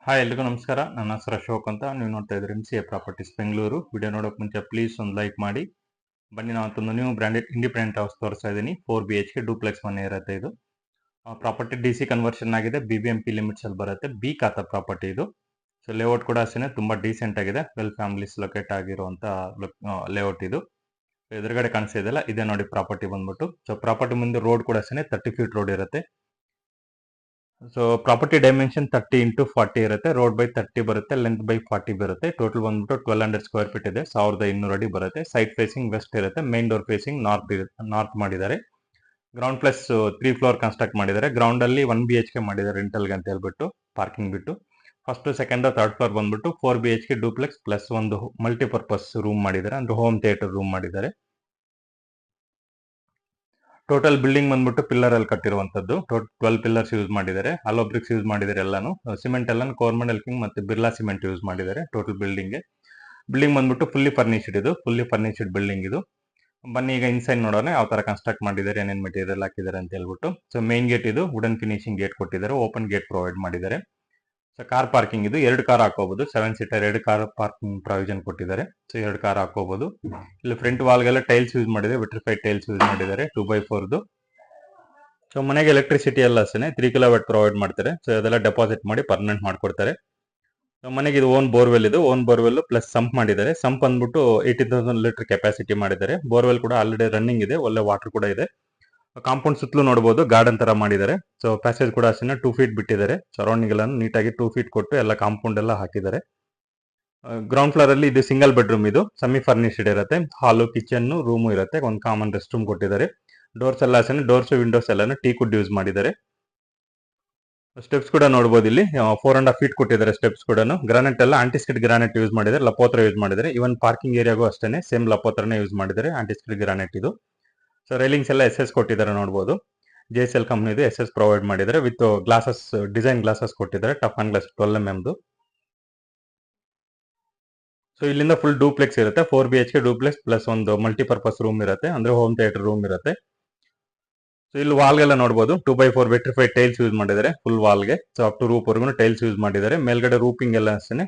Hi ಎಲ್ರಿಗೂ ನಮಸ್ಕಾರ. ನನ್ನ ಹೆಸರು ಅಶೋಕ್ ಅಂತ. ನೀವು ನೋಡ್ತಾ ಇದ್ದೀರಿ MCA ಪ್ರಾಪರ್ಟೀಸ್ ಬೆಂಗಳೂರು. ವಿಡಿಯೋ ನೋಡೋಕೆ ಮುಂಚೆ ಪ್ಲೀಸ್ ಒಂದು ಲೈಕ್ ಮಾಡಿ. ಬನ್ನಿ, ನಾವತ್ತೊಂದು ನ್ಯೂ ಬ್ರ್ಯಾಂಡೆಡ್ ಇಂಡಿಪೆಂಡೆಂಟ್ ಹೌಸ್ ತೋರಿಸ್ತಾ ಇದ್ದೀನಿ. 4 BHK ಡೂಪ್ಲೆಕ್ಸ್ ಮನೆ ಇರುತ್ತೆ. ಇದು ಪ್ರಾಪರ್ಟಿ DC ಕನ್ವರ್ಷನ್ ಆಗಿದೆ. BBMP ಲಿಮಿಟ್ಸ್ ಅಲ್ಲಿ ಬರುತ್ತೆ. ಬಿ ಖಾತಾ ಪ್ರಾಪರ್ಟಿ ಇದು. ಸೊ ಲೇಔಟ್ ಕೂಡ ಅಷ್ಟೇ ತುಂಬಾ ಡೀಸೆಂಟ್ ಆಗಿದೆ. ವೆಲ್ ಫ್ಯಾಮಿಲೀಸ್ ಲೊಕೇಟ್ ಆಗಿರುವಂತ ಲೇಔಟ್ ಇದು. ಎದುರುಗಡೆ ಕಾಣಿಸ್ತಾ ಇದೆಯಲ್ಲ, ಇದೇ ನೋಡಿ ಪ್ರಾಪರ್ಟಿ ಬಂದ್ಬಿಟ್ಟು. ಸೊ ಪ್ರಾಪರ್ಟಿ ಮುಂದೆ ರೋಡ್ ಕೂಡ ಅಷ್ಟೇ 30 ಫೀಟ್ ರೋಡ್ ಇರುತ್ತೆ. ಸೊ ಪ್ರಾಪರ್ಟಿ ಡೈಮೆನ್ಷನ್ 30 × 40 ಇರುತ್ತೆ. ರೋಡ್ ಬೈ 30 ಬರುತ್ತೆ, ಲೆಂತ್ ಬೈ 40 ಬರುತ್ತೆ. ಟೋಟಲ್ ಬಂದ್ಬಿಟ್ಟು 1200 ಸ್ಕ್ವೇರ್ ಫೀಟ್ ಇದೆ. 1200 ಅಡಿ ಬರುತ್ತೆ. ಸೈಡ್ ಫೇಸಿಂಗ್ ವೆಸ್ಟ್ ಇರುತ್ತೆ. ಮೇನ್ ಡೋರ್ ಫೇಸಿಂಗ್ ನಾರ್ತ್ ಮಾಡಿದ್ದಾರೆ. ಗ್ರೌಂಡ್ ಪ್ಲಸ್ 3 ಫ್ಲೋರ್ ಕನ್ಸ್ಟ್ರಕ್ಟ್ ಮಾಡಿದ್ದಾರೆ. ಗ್ರೌಂಡ್ ಅಲ್ಲಿ 1 BHK ಮಾಡಿದ್ದಾರೆ ರೆಂಟಲ್ಗೆ ಅಂತ ಹೇಳ್ಬಿಟ್ಟು, ಪಾರ್ಕಿಂಗ್ ಬಿಟ್ಟು. ಫಸ್ಟ್ ಸೆಕೆಂಡ್ ಥರ್ಡ್ ಫ್ಲೋರ್ ಬಂದ್ಬಿಟ್ಟು 4 BHK ಡೂಪ್ಲೆಕ್ಸ್ ಪ್ಲಸ್ ಒಂದು ಮಲ್ಟಿಪರ್ಪಸ್ ರೂಮ್ ಮಾಡಿದ್ದಾರೆ, ಅಂದ್ರೆ ಹೋಮ್ ಥಿಯೇಟರ್ ರೂಮ್ ಮಾಡಿದ್ದಾರೆ. ಟೋಟಲ್ ಬಿಲ್ಡಿಂಗ್ ಬಂದ್ಬಿಟ್ಟು ಪಿಲ್ಲರ್ ಅಲ್ಲಿ ಕಟ್ಟಿರುವಂತದ್ದು. 12 ಪಿಲ್ಲರ್ಸ್ ಯೂಸ್ ಮಾಡಿದ್ದಾರೆ. ಹಾಲೋ ಬ್ರಿಕ್ಸ್ ಯೂಸ್ ಮಾಡಿದ್ದಾರೆ. ಎಲ್ಲಾನು ಸಿಮೆಂಟ್ ಎಲ್ಲಾನು ಕೋರ್ಮಂಡಲ್ ಕಿಂಗ್ ಮತ್ತೆ ಬಿರ್ಲಾ ಸಿಮೆಂಟ್ ಯೂಸ್ ಮಾಡಿದ್ದಾರೆ ಟೋಟಲ್ ಬಿಲ್ಡಿಂಗ್ ಗೆ. ಬಿಲ್ಡಿಂಗ್ ಬಂದ್ಬಿಟ್ಟು ಫುಲ್ಲಿ ಫರ್ನಿಶ್ಡ್ ಇದು. ಫುಲ್ಲಿ ಫರ್ನಿಶ್ಡ್ ಬಿಲ್ಡಿಂಗ್ ಇದು. ಬನ್ನಿ ಈಗ ಇನ್ಸೈಡ್ ನೋಡೋಣ ಯಾವ ತರ ಕನ್ಸ್ಟ್ರಕ್ಟ್ ಮಾಡಿದ್ದಾರೆ, ಏನೇನ್ ಮೆಟೀರಿಯಲ್ ಹಾಕಿದ್ದಾರೆ ಅಂತ ಹೇಳ್ಬಿಟ್ಟು. ಸೊ ಮೇನ್ ಗೇಟ್ ಇದು ವುಡನ್ ಫಿನಿಶಿಂಗ್ ಗೇಟ್ ಕೊಟ್ಟಿದ್ದಾರೆ. ಓಪನ್ ಗೇಟ್ ಪ್ರೊವೈಡ್ ಮಾಡಿದ್ದಾರೆ. ಸೊ ಕಾರ್ ಪಾರ್ಕಿಂಗ್ ಇದು. 2 ಕಾರ್ ಹಾಕೋಬಹುದು. 7 ಸೀಟರ್ 2 ಕಾರ್ ಪಾರ್ಕಿಂಗ್ ಪ್ರಾವಿಷನ್ ಕೊಟ್ಟಿದ್ದಾರೆ. ಸೊ 2 ಕಾರ್ ಹಾಕೋಬಹುದು. ಇಲ್ಲಿ ಫ್ರಂಟ್ ವಾಲ್ಗೆಲ್ಲ ಟೈಲ್ಸ್ ಯೂಸ್ ಮಾಡಿದ್ದಾರೆ. ವಿಟ್ರಿಫೈಡ್ ಟೈಲ್ಸ್ ಯೂಸ್ ಮಾಡಿದ್ದಾರೆ 2x4. ಸೊ ಮನೆಗೆ ಎಲೆಕ್ಟ್ರಿಸಿಟಿ ಎಲ್ಲ ಅಷ್ಟೇ 3 kW ಪ್ರೊವೈಡ್ ಮಾಡ್ತಾರೆ. ಸೊ ಅದೆಲ್ಲ ಡೆಪಾಸಿಟ್ ಮಾಡಿ ಪರ್ಮನೆಂಟ್ ಮಾಡ್ಕೊಡ್ತಾರೆ. ಸೊ ಮನೆಗೆ ಇದು ಓನ್ ಬೋರ್ವೆಲ್ ಇದು. ಓನ್ ಬೋರ್ವೆಲ್ ಪ್ಲಸ್ ಸಂಪ್ ಮಾಡಿದ್ದಾರೆ. ಸಂಪ್ ಅಂದ್ಬಿಟ್ಟು 80,000 ಲೀಟರ್ ಕೆಪಾಸಿಟಿ ಮಾಡಿದ್ದಾರೆ. ಬೋರ್ವೆಲ್ ಕೂಡ ಆಲ್ರೆಡಿ ರನ್ನಿಂಗ್ ಇದೆ. ಒಳ್ಳೆ ವಾಟರ್ ಕೂಡ ಇದೆ. ಕಾಂಪೌಂಡ್ ಸುತ್ತಲೂ ನೋಡಬಹುದು ಗಾರ್ಡನ್ ತರ ಮಾಡಿದ್ದಾರೆ. ಸೊ ಪ್ಯಾಸೇಜ್ ಕೂಡ ಅಷ್ಟೇ 2 ಫೀಟ್ ಬಿಟ್ಟಿದ್ದಾರೆ. ಸರೌಂಡಿಂಗ್ ಎಲ್ಲ ನೀಟಾಗಿ 2 ಫೀಟ್ ಕೊಟ್ಟು ಎಲ್ಲ ಕಾಂಪೌಂಡ್ ಎಲ್ಲ ಹಾಕಿದ್ದಾರೆ. ಗ್ರೌಂಡ್ ಫ್ಲೋರ್ ಅಲ್ಲಿ ಇದು ಸಿಂಗಲ್ ಬೆಡ್ರೂಮ್ ಇದು. ಸೆಮಿ ಫರ್ನಿಶ್ಡ್ ಇರುತ್ತೆ. ಹಾಲು, ಕಿಚನ್, ರೂಮ್ ಇರುತ್ತೆ. ಒಂದು ಕಾಮನ್ ರೆಸ್ಟ್ ರೂಮ್ ಕೊಟ್ಟಿದ್ದಾರೆ. ಡೋರ್ಸ್ ಎಲ್ಲ ಅಷ್ಟೇ ಡೋರ್ಸ್ ವಿಂಡೋಸ್ ಎಲ್ಲಾನು ಟೀಕ್ ವುಡ್ ಯೂಸ್ ಮಾಡಿದ್ದಾರೆ. ಸ್ಟೆಪ್ಸ್ ಕೂಡ ನೋಡಬಹುದು ಇಲ್ಲಿ 4.5 ಫೀಟ್ ಕೊಟ್ಟಿದ್ದಾರೆ. ಸ್ಟೆಪ್ಸ್ ಕೂಡ ಗ್ರಾನೈಟ್ ಎಲ್ಲ ಆಂಟಿಸ್ಕಿಡ್ ಗ್ರಾನೈಟ್ ಯೂಸ್ ಮಾಡಿದ್ದಾರೆ. ಲಪೋತ್ರ ಯೂಸ್ ಮಾಡಿದ್ದಾರೆ. ಇವನ್ ಪಾರ್ಕಿಂಗ್ ಏರಿಯಾಗೂ ಅಷ್ಟೇ ಸೇಮ್ ಲಪೋತ್ರನೇ ಯೂಸ್ ಮಾಡಿದ್ದಾರೆ. ಆಂಟಿಸ್ಕಿಡ್ ಗ್ರಾನೈಟ್ ಇದು. ಸೊ ರೈಲಿಂಗ್ಸ್ ಎಲ್ಲ SS ಕೊಟ್ಟಿದ್ದಾರೆ ನೋಡಬಹುದು. JSL ಕಂಪ್ನಿದು SS ಪ್ರೊವೈಡ್ ಮಾಡಿದ್ದಾರೆ. ವಿತ್ ಗ್ಲಾಸಸ್, ಡಿಸೈನ್ ಗ್ಲಾಸಸ್ ಕೊಟ್ಟಿದ್ದಾರೆ. Tough and glass 12 mm. So ಇಲ್ಲಿಂದ ಫುಲ್ ಡೂಪ್ಲೆಕ್ಸ್ ಇರುತ್ತೆ. 4 BHK ಡೂಪ್ಲೆಕ್ಸ್ ಪ್ಲಸ್ ಒಂದು ಮಲ್ಟಿಪರ್ಪಸ್ ರೂಮ್ ಇರುತ್ತೆ, ಅಂದ್ರೆ ಹೋಮ್ ಥಿಯೇಟರ್ ರೂಮ್ ಇರುತ್ತೆ. ಸೊ ಇಲ್ಲಿ ವಾಲ್ಗೆಲ್ಲ ನೋಡಬಹುದು 2x4 ವಿಟ್ರಿಫೈಡ್ ಟೈಲ್ಸ್ ಯೂಸ್ ಮಾಡಿದ್ದಾರೆ ಫುಲ್ ವಾಲ್ಗೆ. ಸೊ ಅಪ್ ಟು ರೂಪ್ ವರೆಗೂ ಟೈಲ್ಸ್ ಯೂಸ್ ಮಾಡಿದ್ದಾರೆ. ಮೇಲ್ಗಡೆ ರೂಪಿಂಗ್ ಎಲ್ಲ ಅಷ್ಟೇ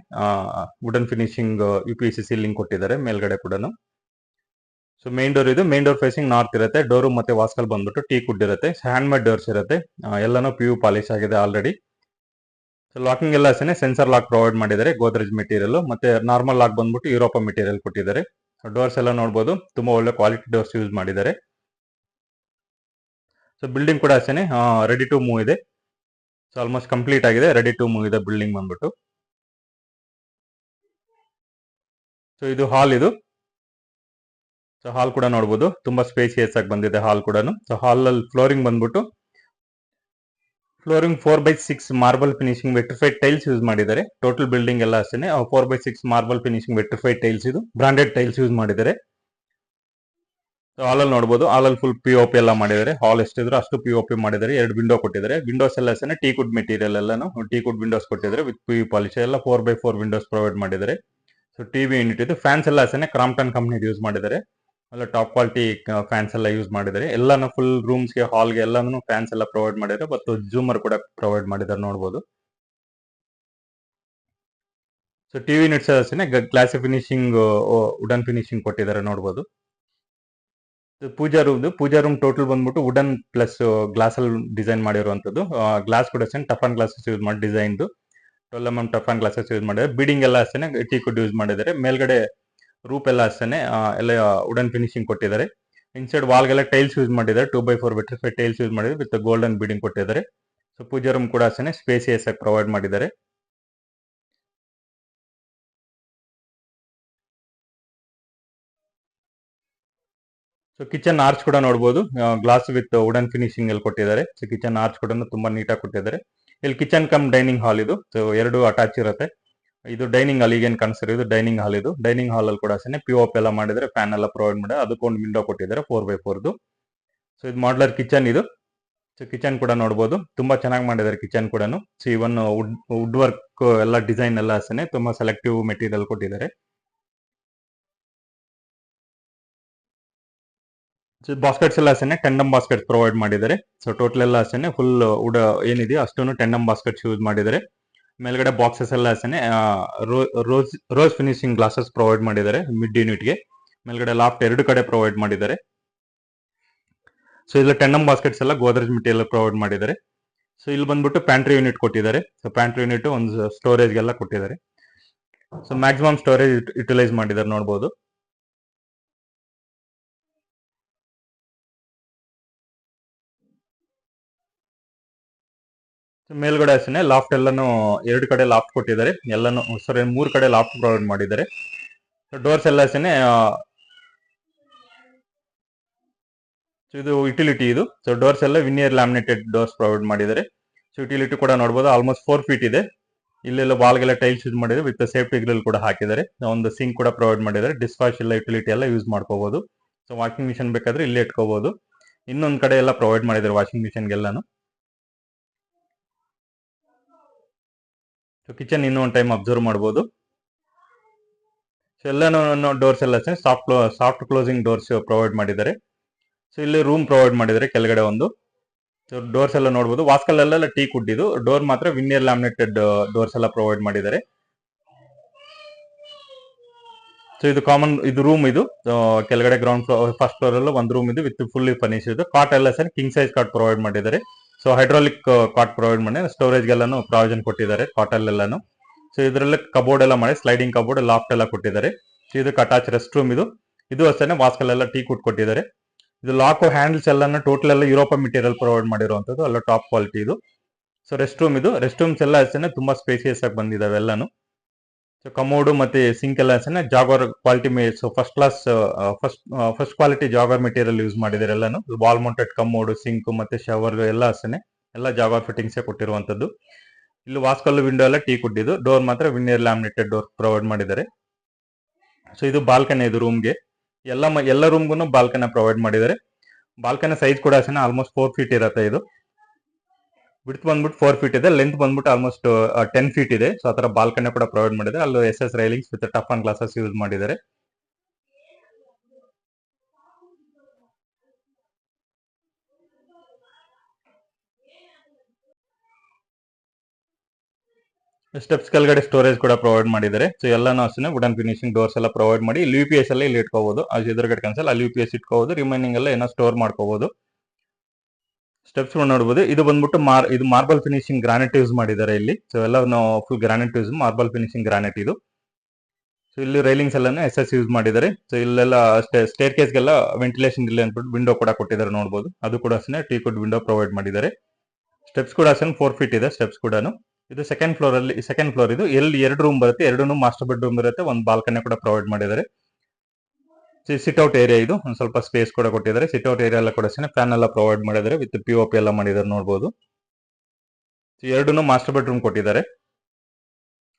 ವುಡನ್ ಫಿನಿಶಿಂಗ್ UPVC ಸೀಲಿಂಗ್ ಕೊಟ್ಟಿದ್ದಾರೆ ಮೇಲ್ಗಡೆ ಕೂಡ. ಸೊ ಮೇನ್ ಡೋರ್ ಇದು. ಮೇನ್ ಡೋರ್ ಫೇಸಿಂಗ್ ನಾರ್ತ್ ಇರುತ್ತೆ. ಡೋರು ಮತ್ತೆ ವಾಸ್ಕಲ್ ಬಂದ್ಬಿಟ್ಟು ಟೀಕ್ ವುಡ್ ಇರುತ್ತೆ. ಹ್ಯಾಂಡ್ ಮೇಡ್ ಡೋರ್ಸ್ ಇರುತ್ತೆ. ಎಲ್ಲಾನು PU ಪಾಲಿಶ್ ಆಗಿದೆ ಆಲ್ರೆಡಿ. ಸೊ ಲಾಕಿಂಗ್ ಎಲ್ಲ ಅಷ್ಟೇ ಸೆನ್ಸರ್ ಲಾಕ್ ಪ್ರೊವೈಡ್ ಮಾಡಿದ್ದಾರೆ. ಗೋದ್ರೇಜ್ ಮೆಟೀರಿಯಲ್ ಮತ್ತೆ ನಾರ್ಮಲ್ ಲಾಕ್ ಬಂದ್ಬಿಟ್ಟು ಯುರೋಪ ಮೆಟೀರಿಯಲ್ ಕೊಟ್ಟಿದ್ದಾರೆ. ಡೋರ್ಸ್ ಎಲ್ಲ ನೋಡಬಹುದು ತುಂಬಾ ಒಳ್ಳೆ ಕ್ವಾಲಿಟಿ ಡೋರ್ಸ್ ಯೂಸ್ ಮಾಡಿದ್ದಾರೆ. ಸೊ ಬಿಲ್ಡಿಂಗ್ ಕೂಡ ಅಷ್ಟೇ ರೆಡಿ ಟು ಮೂವ್ ಇದೆ. ಸೊ ಆಲ್ಮೋಸ್ಟ್ ಕಂಪ್ಲೀಟ್ ಆಗಿದೆ. ರೆಡಿ ಟು ಮೂವ್ ಇದೆ ಬಿಲ್ಡಿಂಗ್ ಬಂದ್ಬಿಟ್ಟು. ಸೊ ಇದು ಹಾಲ್ ಇದು. ಸೊ ಹಾಲ್ ಕೂಡ ನೋಡಬಹುದು ತುಂಬಾ ಸ್ಪೇಸಿಯಸ್ ಆಗಿ ಬಂದಿದೆ ಹಾಲ್ ಕೂಡ. ಸೊ ಹಾಲ್ ಅಲ್ಲಿ ಫ್ಲೋರಿಂಗ್ ಬಂದ್ಬಿಟ್ಟು 4x6 marble finishing vitrified tiles use ಮಾಡಿದ್ದಾರೆ. ಟೋಟಲ್ ಬಿಲ್ಡಿಂಗ್ ಎಲ್ಲ ಅಷ್ಟೇ 4x6 marble finishing vitrified tiles ಇದು. ಬ್ರಾಂಡೆಡ್ ಟೈಲ್ಸ್ ಯೂಸ್ ಮಾಡಿದ್ದಾರೆ. ಹಾಲ್ ಅಲ್ಲಿ ನೋಡಬಹುದು ಹಾಲ್ ಅಲ್ಲಿ ಫುಲ್ POP ಎಲ್ಲ ಮಾಡಿದ್ದಾರೆ. ಹಾಲ್ ಎಷ್ಟಿದ್ರು ಅಷ್ಟು POP ಮಾಡಿದ್ದಾರೆ. 2 ವಿಂಡೋ ಕೊಟ್ಟಿದ್ದಾರೆ. ವಿಂಡೋಸ್ ಎಲ್ಲ ಅಷ್ಟೇ ಟೀಕ್ ವುಡ್ ಮೆಟೀರಿಯಲ್ ಎಲ್ಲಾನು ಟೀಕ್ ವುಡ್ ವಿಂಡೋಸ್ ಕೊಟ್ಟಿದ್ದಾರೆ ವಿತ್ PU ಪಾಲಿಶ್ ಎಲ್ಲ 4x4 ವಿಂಡೋಸ್ ಪ್ರೊವೈಡ್ ಮಾಡಿದ್ದಾರೆ. ಸೊ ಟಿವಿ ಯೂನಿಟ್ ಇದು. ಫ್ಯಾನ್ಸ್ ಎಲ್ಲ ಅಷ್ಟೇ ಕ್ರಾಂಪ್ಟನ್ ಕಂಪ್ನಿ ಯೂಸ್ ಮಾಡಿದ್ದಾರೆ. ಎಲ್ಲ ಟಾಪ್ ಕ್ವಾಲಿಟಿ ಫ್ಯಾನ್ಸ್ ಎಲ್ಲ ಯೂಸ್ ಮಾಡಿದ್ದಾರೆ. ಎಲ್ಲಾನು ಫುಲ್ ರೂಮ್ಸ್ಗೆ ಹಾಲ್ಗೆ ಎಲ್ಲಾನು ಫ್ಯಾನ್ಸ್ ಎಲ್ಲ ಪ್ರೊವೈಡ್ ಮಾಡಿದ್ದಾರೆ. ಮತ್ತು ಜೂಮರ್ ಕೂಡ ಪ್ರೊವೈಡ್ ಮಾಡಿದ್ದಾರೆ ನೋಡಬಹುದು. ಸೊ ಟಿವಿ ಯೂನಿಟ್ಸ್ ಅಷ್ಟೇ ಗ್ಲಾಸಿ ಫಿನಿಶಿಂಗ್ ವುಡನ್ ಫಿನಿಶಿಂಗ್ ಕೊಟ್ಟಿದ್ದಾರೆ ನೋಡಬಹುದು. ಪೂಜಾ ರೂಮ್ ಟೋಟಲ್ ಬಂದ್ಬಿಟ್ಟು ವುಡನ್ ಪ್ಲಸ್ ಗ್ಲಾಸ್ ಅಲ್ಲಿ ಡಿಸೈನ್ ಮಾಡಿರುವಂತದ್ದು. ಗ್ಲಾಸ್ ಕೂಡ ಅಷ್ಟೇ ಟಫ್ ಅಂಡ್ ಗ್ಲಾಸಸ್ ಯೂಸ್ ಮಾಡಿ design 12 mm tough and glasses use ಮಾಡಿದ್ದಾರೆ. ಬೀಡಿಂಗ್ ಎಲ್ಲ ಅಷ್ಟೇ ಟೀಕ್ ವುಡ್ ಯೂಸ್ ಮಾಡಿದ್ದಾರೆ. ಮೇಲ್ಗಡೆ ರೂಪ್ ಎಲ್ಲ ಅಷ್ಟೇ ಎಲ್ಲ ವುಡನ್ ಫಿನಿಶಿಂಗ್ ಕೊಟ್ಟಿದ್ದಾರೆ. ಇನ್ಸೈಡ್ ವಾಲ್ಗೆಲ್ಲ ಟೈಲ್ಸ್ ಯೂಸ್ ಮಾಡಿದ್ದಾರೆ. 2x4 ವಿಟ್ರಿಫೈಡ್ ಟೈಲ್ಸ್ ಯೂಸ್ ಮಾಡಿದ್ದಾರೆ ವಿತ್ ಗೋಲ್ಡನ್ ಬೀಡಿಂಗ್ ಕೊಟ್ಟಿದ್ದಾರೆ. ಸೊ ಪೂಜಾ ರೂಮ್ ಕೂಡ ಅಷ್ಟೇ ಸ್ಪೇಸಿಯಸ್ ಆಗಿ ಪ್ರೊವೈಡ್ ಮಾಡಿದ್ದಾರೆ. ಸೊ ಕಿಚನ್ ಆರ್ಚ್ ಕೂಡ ನೋಡಬಹುದು ಗ್ಲಾಸ್ ವಿತ್ ವುಡನ್ ಫಿನಿಶಿಂಗ್ ಅಲ್ಲಿ ಕೊಟ್ಟಿದ್ದಾರೆ. ಸೊ ಕಿಚನ್ ಆರ್ಚ್ ಕೂಡ ತುಂಬಾ ನೀಟಾಗಿ ಕೊಟ್ಟಿದ್ದಾರೆ. ಇಲ್ಲಿ ಕಿಚನ್ ಕಮ್ ಡೈನಿಂಗ್ ಹಾಲ್ ಇದು. ಸೊ 2 ಅಟ್ಯಾಚ್ ಇರುತ್ತೆ. ಇದು ಡೈನಿಂಗ್ ಹಾಲ್ ಈಗೇನು ಕಾಣಿಸ್ತಿರೋ ಇದು ಡೈನಿಂಗ್ ಹಾಲ್ ಇದು. ಡೈನಿಂಗ್ ಹಾಲ್ ಅಲ್ಲಿ ಕೂಡ ಅಷ್ಟೇ POP ಎಲ್ಲ ಮಾಡಿದರೆ ಫ್ಯಾನ್ ಎಲ್ಲ ಪ್ರೊವೈಡ್ ಮಾಡಿದ್ದಾರೆ. ಅದಕ್ಕೊಂದು ವಿಂಡೋ ಕೊಟ್ಟಿದ್ದಾರೆ 4x4. ಸೊ ಇದು ಮಾಡ್ಲರ್ ಕಿಚನ್ ಇದು. ಸೊ ಕಿಚನ್ ಕೂಡ ನೋಡಬಹುದು ತುಂಬಾ ಚೆನ್ನಾಗಿ ಮಾಡಿದ್ದಾರೆ ಕಿಚನ್ ಕೂಡ. ಸೊ ಇವನ್ ವುಡ್ ವರ್ಕ್ ಎಲ್ಲ ಡಿಸೈನ್ ಎಲ್ಲ ಅಷ್ಟೇ ತುಂಬಾ ಸೆಲೆಕ್ಟಿವ್ ಮೆಟೀರಿಯಲ್ ಕೊಟ್ಟಿದ್ದಾರೆ. ಸೊ ಬಾಸ್ಕೆಟ್ಸ್ ಎಲ್ಲ ಅಷ್ಟೇ ಟೆಂಡಮ್ ಬಾಸ್ಕೆಟ್ಸ್ ಪ್ರೊವೈಡ್ ಮಾಡಿದ್ದಾರೆ. ಸೊ ಟೋಟಲ್ ಎಲ್ಲ ಅಷ್ಟೇ ಫುಲ್ ವುಡ್ ಏನಿದೆ ಅಷ್ಟನ್ನು ಟೆಂಡಮ್ ಬಾಸ್ಕೆಟ್ಸ್ ಯೂಸ್ ಮಾಡಿದ್ದಾರೆ. ಮೇಲ್ಗಡೆ ಬಾಕ್ಸಸ್ ಎಲ್ಲ ಅಷ್ಟೇ ರೋಸ್ ಫಿನಿಶಿಂಗ್ ಗ್ಲಾಸಸ್ ಪ್ರೊವೈಡ್ ಮಾಡಿದ್ದಾರೆ ಮಿಡ್ ಯೂನಿಟ್ಗೆ. ಮೇಲ್ಗಡೆ ಲಾಫ್ಟ್ ಎರಡು ಕಡೆ ಪ್ರೊವೈಡ್ ಮಾಡಿದ್ದಾರೆ. ಸೊ ಇಲ್ಲಿ ಟೆನ್ನಮ್ ಬಾಸ್ಕೆಟ್ಸ್ ಎಲ್ಲ ಗೋದ್ರೇಜ್ ಮೆಟೀರಿಯಲ್ ಪ್ರೊವೈಡ್ ಮಾಡಿದ್ದಾರೆ. ಸೊ ಇಲ್ಲಿ ಬಂದ್ಬಿಟ್ಟು ಪ್ಯಾಂಟ್ರಿ ಯೂನಿಟ್ ಕೊಟ್ಟಿದ್ದಾರೆ. ಸೊ ಪ್ಯಾಂಟ್ರಿ ಯೂನಿಟ್ ಒಂದು ಸ್ಟೋರೇಜ್ಗೆಲ್ಲ ಕೊಟ್ಟಿದ್ದಾರೆ. ಸೊ ಮ್ಯಾಕ್ಸಿಮಮ್ ಸ್ಟೋರೇಜ್ ಯುಟಿಲೈಸ್ ಮಾಡಿದ್ದಾರೆ ನೋಡ್ಬೋದು. ಮೇಲ್ಗಡೆ ಅಷ್ಟೇ ಲಾಫ್ಟ್ ಎಲ್ಲಾನು ಎರಡು ಕಡೆ ಲಾಫ್ಟ್ ಕೊಟ್ಟಿದ್ದಾರೆ. ಎಲ್ಲಾನು ಸಾರಿ 3 ಕಡೆ ಲಾಫ್ಟ್ ಪ್ರೊವೈಡ್ ಮಾಡಿದ್ದಾರೆ. ಡೋರ್ಸ್ ಎಲ್ಲ ಅಷ್ಟೇ ಇದು ಯುಟಿಲಿಟಿ ಇದು. ಸೊ ಡೋರ್ಸ್ ಎಲ್ಲ ವಿನಿಯರ್ ಲ್ಯಾಮಿನೇಟೆಡ್ ಡೋರ್ಸ್ ಪ್ರೊವೈಡ್ ಮಾಡಿದ್ದಾರೆ. ಸೊ ಯುಟಿಲಿಟಿ ಕೂಡ ನೋಡಬಹುದು ಆಲ್ಮೋಸ್ಟ್ 4 ಫೀಟ್ ಇದೆ. ಇಲ್ಲೆಲ್ಲ ವಾಲ್ಗೆಲ್ಲ ಟೈಲ್ಸ್ ಯೂಸ್ ಮಾಡಿದ್ದಾರೆ ವಿತ್ ಸೇಫ್ಟಿ ಗ್ರಿಲ್ ಕೂಡ ಹಾಕಿದ್ದಾರೆ. ಒಂದು ಸಿಂಕ್ ಕೂಡ ಪ್ರೊವೈಡ್ ಮಾಡಿದ್ದಾರೆ. ಡಿಸ್ ವಾಶ್ ಎಲ್ಲ ಯುಟಿಲಿಟಿ ಎಲ್ಲ ಯೂಸ್ ಮಾಡ್ಕೋಬಹುದು. ಸೊ ವಾಷಿಂಗ್ ಮಿಷನ್ ಬೇಕಾದ್ರೆ ಇಲ್ಲೇ ಇಟ್ಕೋಬಹುದು. ಇನ್ನೊಂದ್ ಕಡೆ ಎಲ್ಲ ಪ್ರೊವೈಡ್ ಮಾಡಿದ್ದಾರೆ ವಾಷಿಂಗ್ ಮಿಷನ್ಗೆಲ್ಲಾನು. ಸೊ ಕಿಚನ್ ಇನ್ನೂ ಒಂದು ಟೈಮ್ ಅಬ್ಸರ್ವ್ ಮಾಡಬಹುದು. ಸೊ ಎಲ್ಲಾನು ಡೋರ್ಸ್ ಎಲ್ಲ ಸಾಫ್ಟ್ ಕ್ಲೋಸಿಂಗ್ ಡೋರ್ಸ್ ಪ್ರೊವೈಡ್ ಮಾಡಿದ್ದಾರೆ. ಸೊ ಇಲ್ಲಿ ರೂಮ್ ಪ್ರೊವೈಡ್ ಮಾಡಿದ್ದಾರೆ ಕೆಳಗಡೆ ಒಂದು. ಸೊ ಡೋರ್ಸ್ ಎಲ್ಲ ನೋಡಬಹುದು. ವಾಸ್ಕಲ್ಲೆಲ್ಲ ಟೀಕ್ ವುಡ್ ಇದು. ಡೋರ್ ಮಾತ್ರ ವಿನಿಯರ್ ಲ್ಯಾಮಿನೇಟೆಡ್ ಡೋರ್ಸ್ ಎಲ್ಲ ಪ್ರೊವೈಡ್ ಮಾಡಿದ್ದಾರೆ. ಸೊ ಇದು ಕಾಮನ್ ಇದು ರೂಮ್ ಇದು. ಕೆಳಗಡೆ ಗ್ರೌಂಡ್ ಫ್ಲೋರ್ ಫಸ್ಟ್ ಫ್ಲೋರ್ ಎಲ್ಲ ಒಂದು ರೂಮ್ ಇದು ವಿತ್ ಫುಲ್ಲಿ ಫರ್ನಿಶ್ ಇದು. ಕಾಟ್ ಎಲ್ಲ sir king size cot provide ಮಾಡಿದ್ದಾರೆ. ಸೊ ಹೈಡ್ರಾಲಿಕ್ ಕಾಟ್ ಪ್ರೊವೈಡ್ ಮಾಡಿ ಸ್ಟೋರೇಜ್ಗೆಲ್ಲಾನು ಪ್ರಾವಿಷನ್ ಕೊಟ್ಟಿದ್ದಾರೆ ಕಾಟಲ್ಲೆಲ್ಲಾನು. ಸೊ ಇದರಲ್ಲಿ ಕಬೋರ್ಡ್ ಎಲ್ಲ ಮಾಡಿ ಸ್ಲೈಡಿಂಗ್ ಕಬೋರ್ಡ್ ಲಾಫ್ಟ್ ಎಲ್ಲ ಕೊಟ್ಟಿದ್ದಾರೆ. ಸೊ ಇದಕ್ಕೆ ಅಟ್ಯಾಚ್ ರೆಸ್ಟ್ ರೂಮ್ ಇದು. ಇದು ಅಷ್ಟೇ ವಾಸ್ಕಲ್ಲೆಲ್ಲ ಟೀಕ್ ವುಡ್ ಕೊಟ್ಟಿದ್ದಾರೆ. ಇದು ಲಾಕ್ ಹ್ಯಾಂಡಲ್ಸ್ ಎಲ್ಲಾನು ಟೋಟಲ್ ಎಲ್ಲ ಯುರೋಪ ಮೆಟೀರಿಯಲ್ ಪ್ರೊವೈಡ್ ಮಾಡಿರುವಂತದ್ದು ಎಲ್ಲ ಟಾಪ್ ಕ್ವಾಲಿಟಿ ಇದು. ಸೊ ರೆಸ್ಟ್ ರೂಮ್ ಇದು. ರೆಸ್ಟ್ ರೂಮ್ಸ್ ಎಲ್ಲ ಅಷ್ಟೇ ತುಂಬಾ ಸ್ಪೇಸಿಯಸ್ ಆಗಿ ಬಂದಿದಾವೆ ಎಲ್ಲಾನು. ಸೊ ಕಮೋಡು ಮತ್ತೆ ಸಿಂಕ್ ಎಲ್ಲ ಅಷ್ಟೇ Jagr quality so first quality Jagr material use ಮಾಡಿದ್ದಾರೆ ಎಲ್ಲಾನು. ವಾಲ್ ಮೌಂಟೆಡ್ ಕಮೋಡು ಸಿಂಕ್ ಮತ್ತೆ ಶವರ್ ಎಲ್ಲ ಅಷ್ಟೇ ಎಲ್ಲ ಜಾಗರ್ ಫಿಟ್ಟಿಂಗ್ಸ್ ಕೊಟ್ಟಿರುವಂತದ್ದು. ಇಲ್ಲಿ ವಾಸ್ಕಲ್ಲು ವಿಂಡೋ ಎಲ್ಲ ಟೀಕ್ ವುಡ್ ಇದು. ಡೋರ್ ಮಾತ್ರ ವಿನಿಯರ್ ಲ್ಯಾಮಿನೇಟೆಡ್ ಡೋರ್ ಪ್ರೊವೈಡ್ ಮಾಡಿದ್ದಾರೆ. ಸೊ ಇದು ಬಾಲ್ಕನಿ ಇದು ರೂಮ್ಗೆ. ಎಲ್ಲ ರೂಮ್ಗೂ ಬಾಲ್ಕನಿ ಪ್ರೊವೈಡ್ ಮಾಡಿದ್ದಾರೆ. ಬಾಲ್ಕನಿ ಸೈಜ್ ಕೂಡ ಅಷ್ಟೇ ಆಲ್ಮೋಸ್ಟ್ 4 ಫೀಟ್ ಇರುತ್ತೆ ಇದು. ವಿಡ್ತ್ ಬಂದ್ಬಿಟ್ಟು 4 ಫೀಟ್ ಇದೆ. ಲೆಂತ್ ಬಂದ್ಬಿಟ್ಟು ಆಲ್ಮೋಸ್ಟ್ 10 ಫೀಟ್ ಇದೆ. ಸೊ ಆತರ ಬಾಲ್ಕನಿ ಕೂಡ ಪ್ರೊವೈಡ್ ಮಾಡಿದ್ದಾರೆ. ಅಲ್ಲಿ SS railings with tough and glasses use ಮಾಡಿದ್ದಾರೆ. ಸ್ಟೆಪ್ಸ್ ಕೆಳಗಡೆ ಸ್ಟೋರೇಜ್ ಕೂಡ ಪ್ರೊವೈಡ್ ಮಾಡಿದ್ದಾರೆ. ಸೊ ಎಲ್ಲಾನು ಅಷ್ಟೇ ವುಡನ್ ಫಿನಿಶಿಂಗ್ ಡೋರ್ಸ್ ಎಲ್ಲ ಪ್ರೊವೈಡ್ ಮಾಡಿ ಇಲ್ಲಿ UPS ಎಲ್ಲ ಇಲ್ಲಿ ಇಟ್ಕೋಬಹುದು. ಅದು ಎದುರುಗಡೆ ಕನ್ಸಲ್ ಅಲ್ಲಿ UPS ಇಟ್ಕೋಬಹುದು. ರಿಮೈನಿಂಗ್ ಎಲ್ಲ ಏನೋ ಸ್ಟೋರ್ ಮಾಡ್ಕೋಬಹುದು. ಸ್ಟೆಪ್ಸ್ ನೋಡಬಹುದು. ಇದು ಬಂದ್ಬಿಟ್ಟು ಇದು ಮಾರ್ಬಲ್ ಫಿನಿಶಿಂಗ್ ಗ್ರಾನೈಟ್ ಯೂಸ್ ಮಾಡಿದ್ದಾರೆ ಇಲ್ಲಿ. ಸೊ ಎಲ್ಲ full granite use marble finishing granite ಇದು. ಸೊ ಇಲ್ಲಿ ರೈಲಿಂಗ್ಸ್ ಎಲ್ಲಾನು SS ಯೂಸ್ ಮಾಡಿದ್ದಾರೆ. ಸೊ ಇಲ್ಲೆಲ್ಲ ಸ್ಟೇರ್ ಕೇಸ್ಗೆಲ್ಲ ವೆಂಟಿಲೇಷನ್ ಇಲ್ಲ ಅಂದ್ಬಿಟ್ಟು ವಿಂಡೋ ಕೂಡ ಕೊಟ್ಟಿದ್ದಾರೆ ನೋಡಬಹುದು. ಅದು ಕೂಡ ಅಷ್ಟೇ ಟೀಕ್ ವುಡ್ ವಿಂಡೋ ಪ್ರೊವೈಡ್ ಮಾಡಿದ್ದಾರೆ. ಸ್ಟೆಪ್ಸ್ ಕೂಡ ಅಷ್ಟೇ 4 ಫೀಟ್ ಇದೆ ಸ್ಟೆಪ್ಸ್ ಕೂಡ. ಇದು ಸೆಕೆಂಡ್ ಫ್ಲೋರ್ ಇದು. ಎಲ್ಲಿ 2 ರೂಮ್ ಬರುತ್ತೆ. 2 ಮಾಸ್ಟರ್ ಬೆಡ್ರೂಮ್ ಇರುತ್ತೆ. ಒಂದು ಬಾಲ್ಕನಿ ಕೂಡ ಪ್ರೊವೈಡ್ ಮಾಡಿದ್ದಾರೆ. ಸಿಟ್ ಔಟ್ ಏರಿಯಾ ಇದು. ಒಂದು ಸ್ವಲ್ಪ ಸ್ಪೇಸ್ ಕೂಡ ಕೊಟ್ಟಿದ್ದಾರೆ. ಸಿಟ್ ಔಟ್ ಏರಿಯಾ ಎಲ್ಲ ಕೂಡ ಅಷ್ಟೇ ಫ್ಯಾನ್ ಎಲ್ಲ ಪ್ರೊವೈಡ್ ಮಾಡಿದ್ದಾರೆ ವಿತ್ POP ಎಲ್ಲ ಮಾಡಿದ್ದಾರೆ ನೋಡಬಹುದು. 2 ಮಾಸ್ಟರ್ ಬೆಡ್ರೂಮ್ ಕೊಟ್ಟಿದ್ದಾರೆ.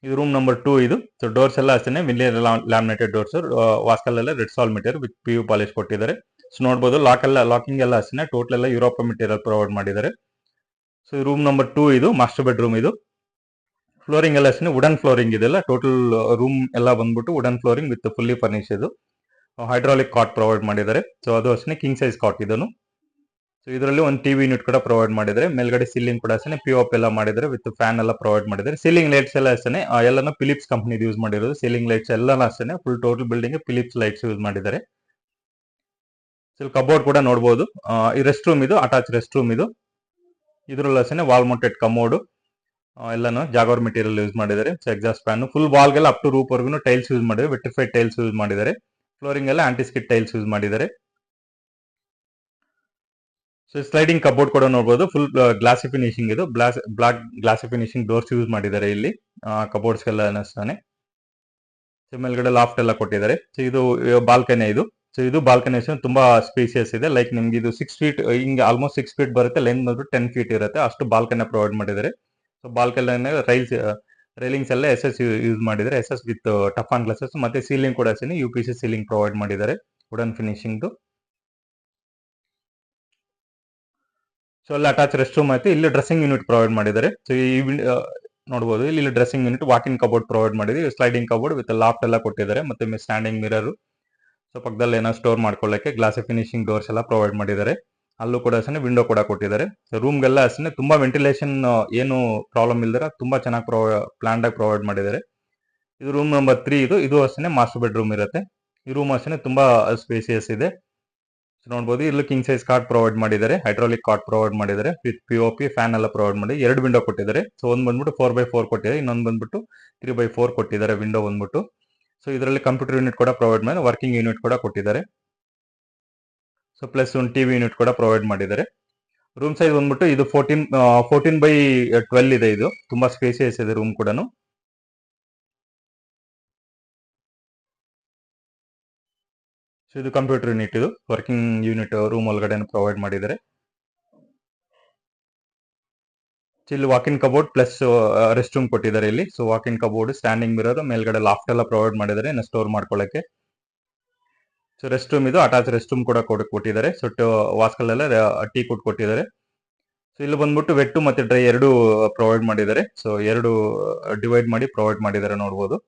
ಇದು ರೂಮ್ ನಂಬರ್ 2 ಇದು. ಸೊ ಡೋರ್ಸ್ ಎಲ್ಲ ಅಷ್ಟೇ ವಿನಿಯರ್ ಲ್ಯಾಮಿನೇಟೆಡ್ ಡೋರ್ಸ್. ವಾಸ್ಕಲ್ ಎಲ್ಲ ರೆಡ್ ಸಾಲ್ ಮೆಟೀರಿಯಲ್ ವಿತ್ PU ಪಾಲಿಶ್ ಕೊಟ್ಟಿದ್ದಾರೆ. ಸೊ ನೋಡಬಹುದು ಲಾಕಿಂಗ್ ಎಲ್ಲ ಅಷ್ಟೇ ಟೋಟಲ್ ಎಲ್ಲ ಯುರೋಪ ಮೆಟೀರಿಯಲ್ ಪ್ರೊವೈಡ್ ಮಾಡಿದ್ದಾರೆ. ಸೊ ರೂಮ್ ನಂಬರ್ 2 ಇದು ಮಾಸ್ಟರ್ ಬೆಡ್ರೂಮ್ ಇದು. ಫ್ಲೋರಿಂಗ್ ಎಲ್ಲ ಅಷ್ಟೇ ವುಡನ್ ಫ್ಲೋರಿಂಗ್ ಇದೆಲ್ಲ. ಟೋಟಲ್ ರೂಮ್ ಎಲ್ಲ ಬಂದ್ಬಿಟ್ಟು wooden flooring with fully furnish ಇದು. ಹೈಡ್ರಾಲಿಕ್ ಕಾಟ್ ಪ್ರೊವೈಡ್ ಮಾಡಿದ್ದಾರೆ. ಸೊ ಅದು ಅಷ್ಟೇ ಕಿಂಗ್ ಸೈಜ್ ಕಾಟ್ ಇದನ್ನು. ಸೊ ಇದರಲ್ಲಿ ಒಂದು TV ಯೂನಿಟ್ ಕೂಡ ಪ್ರೊವೈಡ್ ಮಾಡಿದ್ದಾರೆ. ಮೇಲ್ಗಡೆ ಸೀಲಿಂಗ್ ಕೂಡ ಅಷ್ಟೇ POP ಎಲ್ಲ ಮಾಡಿದ್ದಾರೆ ವಿತ್ ಫ್ಯಾನ್ ಎಲ್ಲ ಪ್ರೊವೈಡ್ ಮಾಡಿದ್ದಾರೆ. ಸೀಲಿಂಗ್ ಲೈಟ್ಸ್ ಎಲ್ಲ ಅಷ್ಟೇ ಎಲ್ಲಾನು ಫಿಲಿಪ್ಸ್ ಕಂಪನಿ ಯೂಸ್ ಮಾಡಿರೋದು. ಸೀಲಿಂಗ್ ಲೈಟ್ಸ್ ಎಲ್ಲ ಅಷ್ಟೇ full total building Philips lights use ಮಾಡಿದ್ದಾರೆ. ಸೊ ಕಬೋರ್ಡ್ ಕೂಡ ನೋಡಬಹುದು. ಈ ರೆಸ್ಟ್ ರೂಮ್ ಇದು ಅಟ್ಯಾಚ್ ರೆಸ್ಟ್ ರೂಮ್ ಇದು. ಇದರಲ್ಲಿ ಅಷ್ಟೇ ವಾಲ್ ಮೌಂಟೆಡ್ ಕಮೋಡು ಎಲ್ಲಾನು ಜಾಗರ್ ಮೆಟೀರಿಯಲ್ ಯೂಸ್ ಮಾಡಿದ್ದಾರೆ. ಸೊ ಎಕ್ಸಾಸ್ಟ್ ಫ್ಯಾನ್ ಫುಲ್ ವಾಲ್ಗೆಲ್ಲ ಅಪ್ ಟು ರೂಪ್ ವರ್ಗು ಟೈಲ್ಸ್ ಯೂಸ್ ಮಾಡಿದ್ದಾರೆ. ವಿಟ್ರಿಫೈಡ್ ಟೈಲ್ಸ್ ಯೂಸ್ ಮಾಡಿದ್ದಾರೆ. ಫ್ಲೋರಿಂಗ್ ಎಲ್ಲ ಆಂಟಿಸ್ಕಿಟ್ ಟೈಲ್ಸ್ ಯೂಸ್ ಮಾಡಿದ್ದಾರೆ. ಸೊ ಸ್ಲೈಡಿಂಗ್ ಕಬೋರ್ಡ್ ಕೂಡ ನೋಡಬಹುದು. ಫುಲ್ ಗ್ಲಾಸಿ ಫಿನಿಶಿಂಗ್ ಇದು. ಬ್ಲಾಕ್ ಗ್ಲಾಸಿ ಫಿನಿಶಿಂಗ್ ಡೋರ್ಸ್ ಯೂಸ್ ಮಾಡಿದ್ದಾರೆ ಇಲ್ಲಿ ಕಬೋರ್ಡ್ಸ್ ಎಲ್ಲ ಅನಿಸ್ತಾನೆ. ಸೊ ಮೇಲ್ಗಡೆ ಲಾಫ್ಟ್ ಎಲ್ಲ ಕೊಟ್ಟಿದ್ದಾರೆ. ಸೊ ಇದು ಬಾಲ್ಕನಿ ಇದು. ಸೊ ಇದು ಬಾಲ್ಕನಿ ತುಂಬಾ ಸ್ಪೇಸಿಯಸ್ ಇದೆ. ಲೈಕ್ ನಿಮ್ಗೆ ಇದು 6 ಫೀಟ್ ಹಿಂಗೆ ಆಲ್ಮೋಸ್ಟ್ 6 ಫೀಟ್ ಬರುತ್ತೆ. ಲೆಂತ್ ಬಂದ್ಬಿಟ್ಟು 10 ಫೀಟ್ ಇರುತ್ತೆ. ಅಷ್ಟು ಬಾಲ್ಕನಿ ಪ್ರೊವೈಡ್ ಮಾಡಿದ್ದಾರೆ. ಸೊ ಬಾಲ್ಕನಿ ರೈಲಿಂಗ್ಸ್ ಎಲ್ಲ SS ಯೂಸ್ ಮಾಡಿದ್ದಾರೆ. SS with tough and glasses ಮತ್ತೆ ಸೀಲಿಂಗ್ ಕೂಡ ಅಷ್ಟೇ UPC ಸೀಲಿಂಗ್ ಪ್ರೊವೈಡ್ ಮಾಡಿದ್ದಾರೆ ವುಡನ್ ಫಿನಿಶಿಂಗ್. ಸೊ ಅಲ್ಲಿ ಅಟ್ಯಾಚ್ ರೆಸ್ಟ್ ರೂಮ್ ಆಯ್ತು. ಇಲ್ಲಿ ಡ್ರೆಸ್ಸಿಂಗ್ ಯೂನಿಟ್ ಪ್ರೊವೈಡ್ ಮಾಡಿದ್ದಾರೆ. ಸೊ ಈ ನೋಡಬಹುದು ಇಲ್ಲಿ dressing unit walking cupboard provide ಮಾಡಿದೆ. ಸ್ಲೈಡಿಂಗ್ ಕಬೋರ್ಡ್ ವಿತ್ ಲಾಫ್ಟ್ ಎಲ್ಲ ಕೊಟ್ಟಿದ್ದಾರೆ. ಮತ್ತೆ ಸ್ಟ್ಯಾಂಡಿಂಗ್ ಮಿರರ್. ಸೊ ಪಕ್ಕದಲ್ಲಿ ಏನೋ ಸ್ಟೋರ್ ಮಾಡ್ಕೊಳ್ಳಕ್ಕೆ ಗ್ಲಾಸಿ ಫಿನಿಶಿಂಗ್ ಡೋರ್ಸ್ ಎಲ್ಲ ಪ್ರೊವೈಡ್ ಮಾಡಿದ್ದಾರೆ. ಅಲ್ಲೂ ಕೂಡ ಅಷ್ಟೇ ವಿಂಡೋ ಕೂಡ ಕೊಟ್ಟಿದ್ದಾರೆ. ರೂಮ್ಗೆಲ್ಲ ಅಷ್ಟೇ ತುಂಬಾ ವೆಂಟಿಲೇಷನ್ ಏನು ಪ್ರಾಬ್ಲಮ್ ಇಲ್ದಿರ ತುಂಬಾ ಚೆನ್ನಾಗಿ ಪ್ಲಾನ್ಡ್ ಆಗಿ ಪ್ರೊವೈಡ್ ಮಾಡಿದ್ದಾರೆ. ಇದು ರೂಮ್ ನಂಬರ್ 3 ಇದು ಅಷ್ಟೇ ಮಾಸ್ಟರ್ ಬೆಡ್ರೂಮ್ ಇರುತ್ತೆ. ಈ ರೂಮ್ ಅಷ್ಟೇ ತುಂಬಾ ಸ್ಪೇಸಿಯಸ್ ಇದೆ. ನೋಡ್ಬೋದು ಇಲ್ಲಿ ಕಿಂಗ್ ಸೈಜ್ ಕಾಟ್ ಪ್ರೊವೈಡ್ ಮಾಡಿದ್ದಾರೆ, ಹೈಡ್ರಾಲಿಕ್ ಕಾಟ್ ಪ್ರೊವೈಡ್ ಮಾಡಿದ್ದಾರೆ, ವಿತ್ POP ಫ್ಯಾನ್ ಎಲ್ಲ ಪ್ರೊವೈಡ್ ಮಾಡಿ 2 ವಿಂಡೋ ಕೊಟ್ಟಿದ್ದಾರೆ. ಸೊ ಒಂದು ಬಂದ್ಬಿಟ್ಟು 4x4 ಕೊಟ್ಟಿದ್ದಾರೆ, ಇನ್ನೊಂದು ಬಂದ್ಬಿಟ್ಟು 3x4 ಕೊಟ್ಟಿದ್ದಾರೆ ವಿಂಡೋ ಬಂದ್ಬಿಟ್ಟು. ಸೊ ಇದರಲ್ಲಿ ಕಂಪ್ಯೂಟರ್ ಯೂನಿಟ್ ಕೂಡ ಪ್ರೊವೈಡ್ ಮಾಡಿ ವರ್ಕಿಂಗ್ ಯೂನಿಟ್ ಕೂಡ ಕೊಟ್ಟಿದ್ದಾರೆ. ಸೊ ಪ್ಲಸ್ ಒಂದು ಟಿವಿ ಯೂನಿಟ್ ಕೂಡ ಪ್ರೊವೈಡ್ ಮಾಡಿದ್ದಾರೆ. ರೂಮ್ ಸೈಜ್ ಬಂದ್ಬಿಟ್ಟು ಇದು 14x12 ಇದೆ. ಇದು ತುಂಬಾ ಸ್ಪೇಸಿಯಸ್ ಇದೆ ರೂಮ್ ಕೂಡ. ಸೊ ಇದು ಕಂಪ್ಯೂಟರ್ ಯೂನಿಟ್, ಇದು ವರ್ಕಿಂಗ್ ಯೂನಿಟ್ ರೂಮ್ ಒಳಗಡೆ ಪ್ರೊವೈಡ್ ಮಾಡಿದ್ದಾರೆ. ಇಲ್ಲಿ walk-in cupboard plus rest room ಕೊಟ್ಟಿದ್ದಾರೆ ಇಲ್ಲಿ. So walk-in cupboard, standing mirror, ಮೇಲ್ಗಡೆ ಲಾಫ್ಟ್ ಎಲ್ಲ ಪ್ರೊವೈಡ್ ಮಾಡಿದ್ದಾರೆ ಸ್ಟೋರ್ ಮಾಡ್ಕೊಳ್ಳಕ್ಕೆ. ಸೊ ರೆಸ್ಟ್ ರೂಮ್ ಇದು ಅಟ್ಯಾಚ್ ರೆಸ್ಟ್ ರೂಮ್ ಕೂಡ ಕೊಟ್ಟಿದ್ದಾರೆ. ಸೊ ವಾಸ್ಕಲ್ಲೆಲ್ಲ ಟೀ ಕುಡ್ ಕೊಟ್ಟಿದ್ದಾರೆ. ಸೊ ಇಲ್ಲಿ ಬಂದ್ಬಿಟ್ಟು ವೆಟ್ಟು ಮತ್ತೆ ಡ್ರೈ ಎರಡು ಪ್ರೊವೈಡ್ ಮಾಡಿದ್ದಾರೆ. ಸೊ ಎರಡು ಡಿವೈಡ್ ಮಾಡಿ ಪ್ರೊವೈಡ್ ಮಾಡಿದ್ದಾರೆ ನೋಡ್ಬೋದು.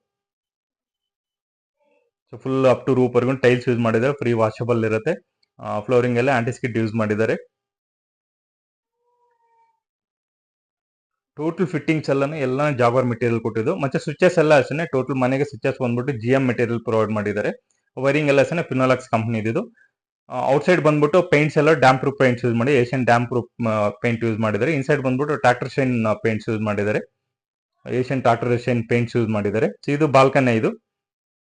So full up to roof ವರೆಗೂ ಟೈಲ್ಸ್ ಯೂಸ್ ಮಾಡಿದ್ದಾರೆ, ಫ್ರೀ ವಾಷಬಲ್ ಇರುತ್ತೆ. ಫ್ಲೋರಿಂಗ್ ಎಲ್ಲ ಆಂಟಿಸ್ಕಿಟ್ ಯೂಸ್ ಮಾಡಿದ್ದಾರೆ. ಟೋಟಲ್ ಫಿಟ್ಟಿಂಗ್ಸ್ ಎಲ್ಲ ಜಾಗ್ವಾರ್ ಮೆಟೀರಿಯಲ್ ಕೊಟ್ಟಿದ್ದು. ಮತ್ತೆ ಸ್ವಿಚಸ್ ಎಲ್ಲ ಅಷ್ಟೇ ಟೋಟಲ್ ಮನೆಗೆ ಸ್ವಿಚಸ್ ಬಂದ್ಬಿಟ್ಟು GM ಮೆಟೀರಿಯಲ್ ಪ್ರೊವೈಡ್ ಮಾಡಿದ್ದಾರೆ. ವೈರಿಂಗ್ ಎಲ್ಲ ಅಷ್ಟೇ ಫಿನೋಲೆಕ್ಸ್ ಕಂಪ್ನಿ ಇದು. ಔಟ್ಸೈಡ್ ಬಂದ್ಬಿಟ್ಟು ಪೇಂಟ್ಸ್ ಎಲ್ಲ ಡ್ಯಾಮ್ ಪ್ರೂಫ್ ಪೇಂಟ್ಸ್ ಯೂಸ್ ಮಾಡಿ Asian dam proof paint use ಮಾಡಿದ್ದಾರೆ. ಇನ್ಸೈಡ್ ಬಂದ್ಬಿಟ್ಟು ಟ್ರಾಕ್ಟರ್ ಶೈನ್ ಪೇಂಟ್ಸ್ ಯೂಸ್ ಮಾಡಿದ್ದಾರೆ, Asian tractor shine paints use ಮಾಡಿದ್ದಾರೆ. ಸೊ ಇದು ಬಾಲ್ಕನಿ, ಇದು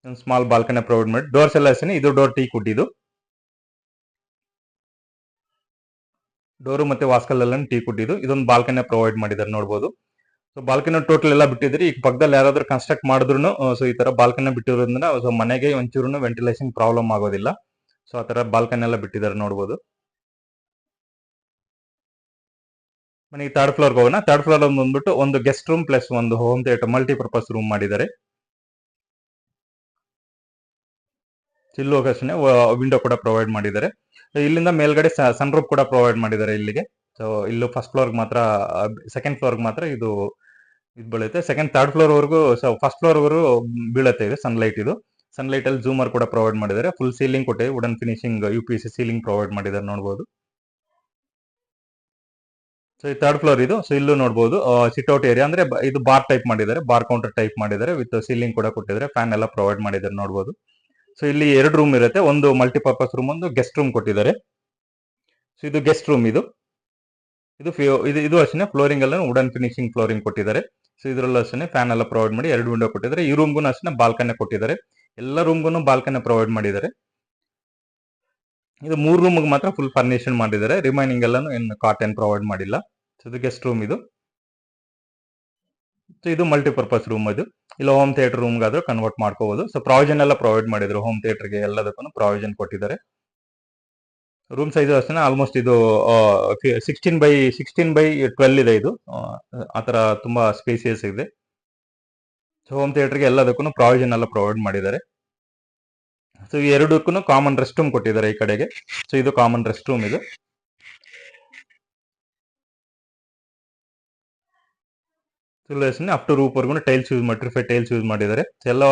ಸ್ಮಾಲ್ ಬಾಲ್ಕನಿ ಪ್ರೊವೈಡ್ ಮಾಡಿ. ಡೋರ್ಸ್ ಎಲ್ಲ ಅಷ್ಟೇ ಇದು ಡೋರ್ ಟೀ ಕುಡ್, ಇದು ಡೋರು ಮತ್ತೆ ವಾಸ್ಕಲ್ ಎಲ್ಲ ಟೀ ಕುಡ್. ಇದೊಂದು ಬಾಲ್ಕನಿ ಪ್ರೊವೈಡ್ ಮಾಡಿದ್ದಾರೆ ನೋಡ್ಬೋದು. ಸೊ ಬಾಲ್ಕನಿ ಟೋಟಲ್ ಎಲ್ಲ ಬಿಟ್ಟಿದ್ರಿ. ಈಗ ಪಕ್ಕದಲ್ಲಿ ಯಾರಾದ್ರೂ ಕನ್ಸ್ಟ್ರಕ್ಟ್ ಮಾಡಿದ್ರು ಸೊ ಈ ತರ ಬಾಲ್ಕನಿ ಬಿಟ್ಟಿರೋದ್ರಿಂದ ಸೊ ಮನೆಗೆ ಒಂಚೂರು ವೆಂಟಿಲೇಷನ್ ಪ್ರಾಬ್ಲಮ್ ಆಗೋದಿಲ್ಲ. ಸೊ ಆ ತರ ಬಾಲ್ಕನಿ ಎಲ್ಲ ಬಿಟ್ಟಿದ್ದಾರೆ ನೋಡ್ಬೋದು. ಮನೆಗೆ ಥರ್ಡ್ ಫ್ಲೋರ್ಗೆ ಹೋಗೋಣ. ಥರ್ಡ್ ಫ್ಲೋರ್ ಬಂದ್ಬಿಟ್ಟು ಒಂದು ಗೆಸ್ಟ್ ರೂಮ್ ಪ್ಲಸ್ ಒಂದು ಹೋಮ್ ಥಿಯೇಟರ್ ಮಲ್ಟಿಪರ್ಪಸ್ ರೂಮ್ ಮಾಡಿದ್ದಾರೆ. ಇಲ್ಲೂ ಅಷ್ಟೇ ವಿಂಡೋ ಕೂಡ ಪ್ರೊವೈಡ್ ಮಾಡಿದ್ದಾರೆ. ಇಲ್ಲಿಂದ ಮೇಲ್ಗಡೆ ಸನ್ ರೂಫ್ ಕೂಡ ಪ್ರೊವೈಡ್ ಮಾಡಿದ್ದಾರೆ ಇಲ್ಲಿಗೆ. ಸೊ ಇಲ್ಲೂ ಫಸ್ಟ್ ಫ್ಲೋರ್ಗೆ ಮಾತ್ರ, ಸೆಕೆಂಡ್ ಫ್ಲೋರ್ಗೆ ಮಾತ್ರ ಇದು ಬೀಳುತ್ತೆ. ಥರ್ಡ್ ಫ್ಲೋರ್ ವರೆಗೂ, ಸೊ ಫಸ್ಟ್ ಫ್ಲೋರ್ ವರೆಗೂ ಬೀಳುತ್ತೆ ಇದು ಸನ್ಲೈಟ್. ಇದು ಸನ್ಲೈಟ್ ಅಲ್ಲಿ ಜೂಮರ್ ಕೂಡ ಪ್ರೊವೈಡ್ ಮಾಡಿದ್ದಾರೆ. ಫುಲ್ ಸೀಲಿಂಗ್ ಕೊಟ್ಟಿದೆ, wooden finishing UPVC ceiling provide ಮಾಡಿದ್ದಾರೆ ನೋಡ್ಬೋದು. ಸೊ ಈ ಥರ್ಡ್ ಫ್ಲೋರ್ ಇದು. ಸೊ ಇಲ್ಲೂ ನೋಡ್ಬೋದು ಸಿಟ್ಔಟ್ ಏರಿಯಾ, ಅಂದ್ರೆ ಇದು ಬಾರ್ ಟೈಪ್ ಮಾಡಿದ್ದಾರೆ, ಬಾರ್ ಕೌಂಟರ್ ಟೈಪ್ ಮಾಡಿದ್ದಾರೆ, ವಿತ್ ಸೀಲಿಂಗ್ ಕೂಡ ಕೊಟ್ಟಿದ್ದಾರೆ, ಫ್ಯಾನ್ ಎಲ್ಲ ಪ್ರೊವೈಡ್ ಮಾಡಿದ್ದಾರೆ ನೋಡ್ಬೋದು. ಸೊ ಇಲ್ಲಿ 2 ರೂಮ್ ಇರುತ್ತೆ, ಒಂದು ಮಲ್ಟಿಪರ್ಪಸ್ ರೂಮ್, ಒಂದು ಗೆಸ್ಟ್ ರೂಮ್ ಕೊಟ್ಟಿದ್ದಾರೆ. ಸೊ ಇದು ಗೆಸ್ಟ್ ರೂಮ್ ಇದು ಅಷ್ಟೇ ಫ್ಲೋರಿಂಗ್ ಎಲ್ಲ ವುಡನ್ ಫಿನಿಶಿಂಗ್ ಫ್ಲೋರಿಂಗ್ ಕೊಟ್ಟಿದ್ದಾರೆ. ಸೊ ಇದರಲ್ಲೂ ಅಷ್ಟೇ ಫ್ಯಾನ್ ಎಲ್ಲ ಪ್ರೊವೈಡ್ ಮಾಡಿ 2 ವಿಂಡೋ ಕೊಟ್ಟಿದ್ದಾರೆ. ಈ ರೂಮ್ಗೂ ಅಷ್ಟೇ ಬಾಲ್ಕನಿ ಕೊಟ್ಟಿದ್ದಾರೆ, ಎಲ್ಲ ರೂಮ್ಗೂ ಬಾಲ್ಕನಿ ಪ್ರೊವೈಡ್ ಮಾಡಿದ್ದಾರೆ. ಇದು 3 ರೂಮ್ಗೆ ಮಾತ್ರ ಫುಲ್ ಫರ್ನಿಷನ್ ಮಾಡಿದ್ದಾರೆ, ರಿಮೈನಿಂಗ್ ಎಲ್ಲಾನು ಏನು ಕಾಟನ್ ಪ್ರೊವೈಡ್ ಮಾಡಿಲ್ಲ. ಸೊ ಇದು ಗೆಸ್ಟ್ ರೂಮ್ ಇದು. ಸೊ ಇದು ಮಲ್ಟಿಪರ್ಪಸ್ ರೂಮ್ ಇದು. ಇಲ್ಲ ಹೋಮ್ ಥಿಯೇಟರ್ ರೂಮ್ಗಾದ್ರೂ ಕನ್ವರ್ಟ್ ಮಾಡ್ಕೋಬಹುದು. ಸೊ ಪ್ರಾವಿಷನ್ ಎಲ್ಲ ಪ್ರೊವೈಡ್ ಮಾಡಿದ್ರು, ಹೋಮ್ ಥಿಯೇಟರ್ಗೆ ಎಲ್ಲದಕ್ಕೂ ಪ್ರಾವಿಷನ್ ಕೊಟ್ಟಿದ್ದಾರೆ. ರೂಮ್ ಸೈಜ್ ಅಷ್ಟೇ ಆಲ್ಮೋಸ್ಟ್ ಇದು 16x12 ಇದೆ. ಇದು ಆತರ ತುಂಬಾ ಸ್ಪೇಸಿಯಸ್ ಇದೆ. ಸೊ ಹೋಮ್ ಥಿಯೇಟರ್ಗೆ ಎಲ್ಲದಕ್ಕೂ ಪ್ರಾವಿಷನ್ ಎಲ್ಲ ಪ್ರೊವೈಡ್ ಮಾಡಿದ್ದಾರೆ. ಸೊ ಈ ಎರಡಕ್ಕೂ ಕಾಮನ್ ರೆಸ್ಟ್ ರೂಮ್ ಕೊಟ್ಟಿದ್ದಾರೆ ಈ ಕಡೆಗೆ. ಸೊ ಇದು ಕಾಮನ್ ರೆಸ್ಟ್ ರೂಮ್ ಇದು. ಅಪ್ ಟು ರೂಪ್ ವರ್ಗು ಟೈಲ್ಸ್ ಯೂಸ್ ಮಾಡಿ, ಟೈಲ್ಸ್ ಯೂಸ್ ಮಾಡಿದ್ದಾರೆ. ಎಲ್ಲ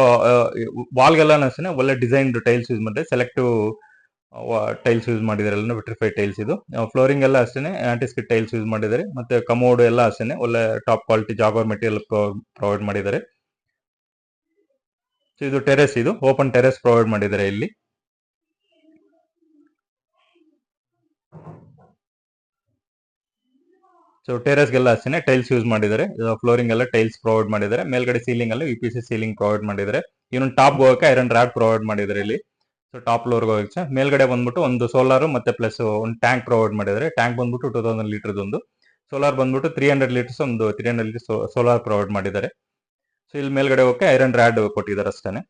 ವಾಲ್ಗೆಲ್ಲ ಅಷ್ಟೇ ಒಳ್ಳೆ ಡಿಸೈನ್ ಟೈಲ್ಸ್ ಯೂಸ್ ಮಾಡಿದ್ದಾರೆ, ಸೆಲೆಕ್ಟಿವ್ ಟೈಲ್ಸ್ ಯೂಸ್ ಮಾಡಿದ್ದಾರೆ, ಎಲ್ಲ ವಿಟ್ರಿಫೈಡ್ ಟೈಲ್ಸ್ ಇದು. ಫ್ಲೋರಿಂಗ್ ಎಲ್ಲ ಅಷ್ಟೇ ಆಂಟಿಸ್ಕಿಟ್ ಟೈಲ್ಸ್ ಯೂಸ್ ಮಾಡಿದ್ದಾರೆ. ಮತ್ತೆ ಕಮೋಡ್ ಎಲ್ಲ ಅಷ್ಟೇ ಒಳ್ಳೆ top quality Jaguar material provide ಮಾಡಿದ್ದಾರೆ. ಸೊ ಇದು ಟೆರೆಸ್, ಇದು ಓಪನ್ ಟೆರೆಸ್ ಪ್ರೊವೈಡ್ ಮಾಡಿದ್ದಾರೆ ಇಲ್ಲಿ. ಸೊ ಟೆರೆಸ್ಗೆಲ್ಲ ಅಷ್ಟೇ ಟೈಲ್ಸ್ ಯೂಸ್ ಮಾಡಿದ್ದಾರೆ, ಫ್ಲೋರಿಂಗ್ ಎಲ್ಲ ಟೈಲ್ಸ್ ಪ್ರೊವೈಡ್ ಮಾಡಿದ್ದಾರೆ. ಮೇಲ್ಗಡೆ ಸೀಲಿಂಗ್ ಎಲ್ಲ UPVC ಸೀಲಿಂಗ್ ಪ್ರೊವೈಡ್ ಮಾಡಿದ್ದಾರೆ. ಇನ್ನೊಂದು ಟಾಪ್ ಹೋಗಕ್ಕೆ ಐರನ್ ರಾಡ್ ಪ್ರೊವೈಡ್ ಮಾಡಿದ್ದಾರೆ ಇಲ್ಲಿ. ಸೊ ಟಾಪ್ ಫ್ಲೋರ್ ಹೋಗಕ್ಕೆ ಮೇಲ್ಗಡೆ ಬಂದ್ಬಿಟ್ಟು ಒಂದು ಸೋಲಾರ್ ಮತ್ತೆ ಪ್ಲಸ್ ಒಂದು ಟ್ಯಾಂಕ್ ಪ್ರೊವೈಡ್ ಮಾಡಿದ್ದಾರೆ. ಟ್ಯಾಂಕ್ ಬಂದ್ಬಿಟ್ಟು 2000 ಲೀಟರ್ದು ಒಂದು, ಸೋಲಾರ್ ಬಂದ್ಬಿಟ್ಟು 300 ಲೀಟರ್ಸ್ ಒಂದು 300 ಲೀಟರ್ಸ್ ಸೋಲಾರ್ ಪ್ರೊವೈಡ್ ಮಾಡಿದ್ದಾರೆ. ಸೊ ಇಲ್ಲಿ ಮೇಲ್ಗಡೆ ಹೋಗಕ್ಕೆ ಐರನ್ ರಾಡ್ ಕೊಟ್ಟಿದ್ದಾರೆ ಅಷ್ಟೇ.